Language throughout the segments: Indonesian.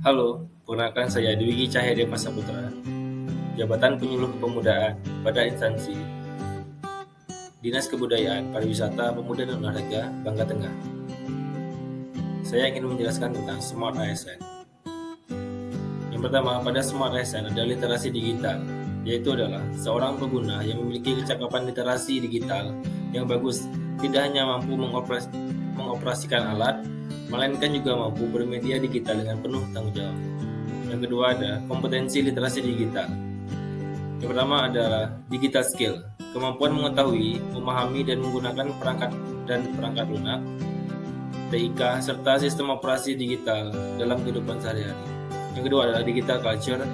Halo, perkenalkan saya Dwiki Cahyadi Pasaputra, Jabatan Penyuluh Kepemudaan pada instansi Dinas Kebudayaan, Pariwisata, Pemuda dan Olahraga, Bangka Tengah. Saya ingin menjelaskan tentang Smart ASN. Yang pertama, pada Smart ASN ada literasi digital, yaitu adalah seorang pengguna yang memiliki kecakapan literasi digital yang bagus, tidak hanya mampu mengoperasikan alat, melainkan juga mampu bermedia digital dengan penuh tanggung jawab. Yang kedua ada kompetensi literasi digital. Yang pertama adalah digital skill, kemampuan mengetahui, memahami dan menggunakan perangkat lunak, TIK, serta sistem operasi digital dalam kehidupan sehari-hari. Yang kedua adalah digital culture,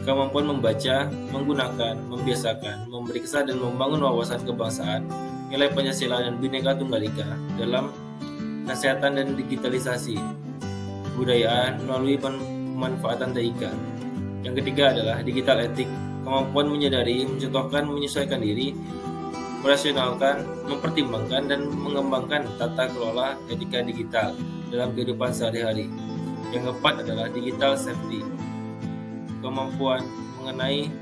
kemampuan membaca, menggunakan, membiasakan, memberi kesan dan membangun wawasan kebangsaan, nilai Pancasila dan Bhinneka Tunggal Ika dalam kesehatan dan digitalisasi budayaan melalui pemanfaatan TIK. Yang ketiga adalah digital etik, kemampuan menyadari, mencontohkan, menyesuaikan diri, merasionalkan, mempertimbangkan, dan mengembangkan tata kelola etika digital dalam kehidupan sehari-hari. Yang keempat adalah digital safety, kemampuan mengenai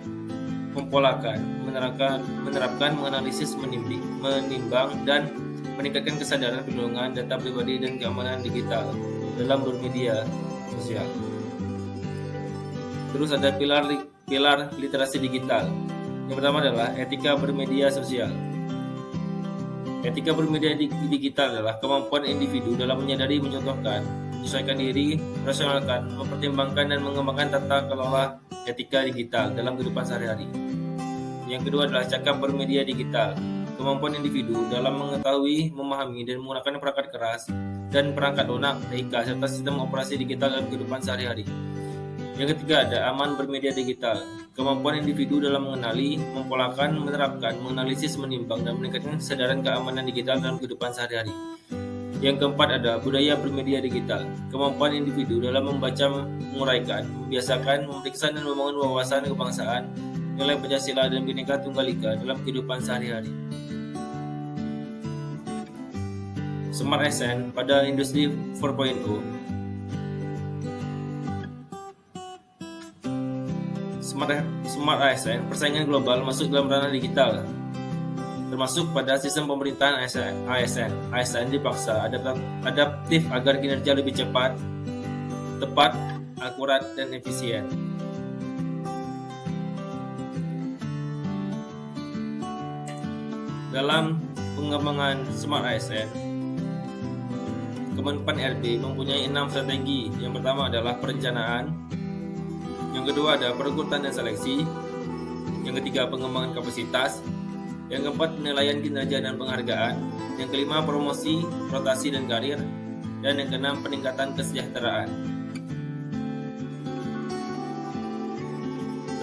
mempolakan, menerapkan, menganalisis, menimbang, dan meningkatkan kesadaran perlindungan data pribadi dan keamanan digital dalam bermedia sosial. Terus ada pilar literasi digital. Yang pertama adalah etika bermedia sosial. Etika bermedia digital adalah kemampuan individu dalam menyadari, mencontohkan, menyesuaikan diri, merasionalkan, mempertimbangkan, dan mengembangkan tata kelola etika digital dalam kehidupan sehari-hari. Yang kedua adalah cakap bermedia digital, kemampuan individu dalam mengetahui, memahami, dan menggunakan perangkat keras dan perangkat lunak TIK serta sistem operasi digital dalam kehidupan sehari-hari. Yang ketiga ada aman bermedia digital, kemampuan individu dalam mengenali, mempolakan, menerapkan, menganalisis, menimbang, dan meningkatkan kesadaran keamanan digital dalam kehidupan sehari-hari. Yang keempat ada budaya bermedia digital, kemampuan individu dalam membaca, menguraikan, membiasakan, memberi kesan dan membangun wawasan kebangsaan, nilai Pancasila dan Bhinneka Tunggal Ika dalam kehidupan sehari-hari. Smart ASN pada industri 4.0. Smart ASN persaingan global masuk dalam ranah digital, termasuk pada sistem pemerintahan ASN. ASN dipaksa adaptif agar kinerja lebih cepat, tepat, akurat, dan efisien. Dalam pengembangan Smart ASN, Kemenpan RB mempunyai 6 strategi. Yang pertama adalah perencanaan, yang kedua ada perekrutan dan seleksi, yang ketiga pengembangan kapasitas, yang keempat penilaian kinerja dan penghargaan, yang kelima promosi, rotasi dan karir, dan yang keenam peningkatan kesejahteraan.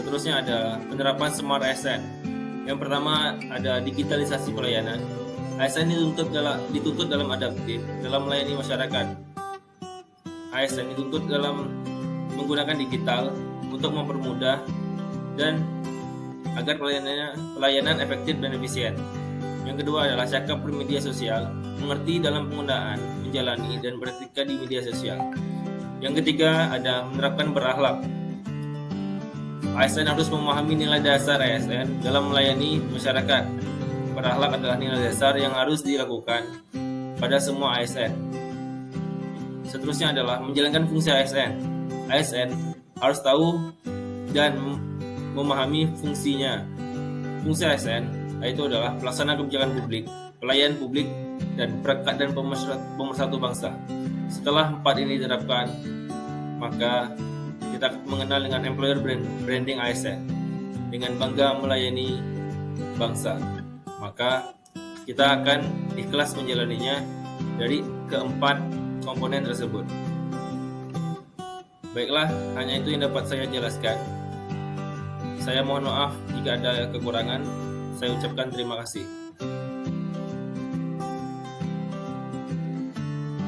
Seterusnya ada penerapan Smart ASN. Yang pertama ada digitalisasi pelayanan. ASN dituntut dalam adaptif, dalam melayani masyarakat. ASN dituntut dalam menggunakan digital untuk mempermudah dan agar pelayanan efektif dan efisien. Yang kedua adalah cakap bermedia sosial, mengerti dalam penggunaan, menjalani, dan beretika di media sosial. Yang ketiga ada menerapkan berakhlak. ASN harus memahami nilai dasar ASN dalam melayani masyarakat. Berakhlak adalah nilai dasar yang harus dilakukan pada semua ASN. Seterusnya adalah menjalankan fungsi ASN. ASN harus tahu dan memahami fungsinya. Fungsi ASN yaitu adalah pelaksana kebijakan publik, pelayan publik, dan perekat dan pemersatu bangsa. Setelah 4 ini diterapkan, maka kita mengenal dengan employer branding ASN, dengan bangga melayani bangsa. Maka kita akan ikhlas menjalaninya dari keempat komponen tersebut. Baiklah, hanya itu yang dapat saya jelaskan. Saya mohon maaf jika ada kekurangan. Saya ucapkan terima kasih.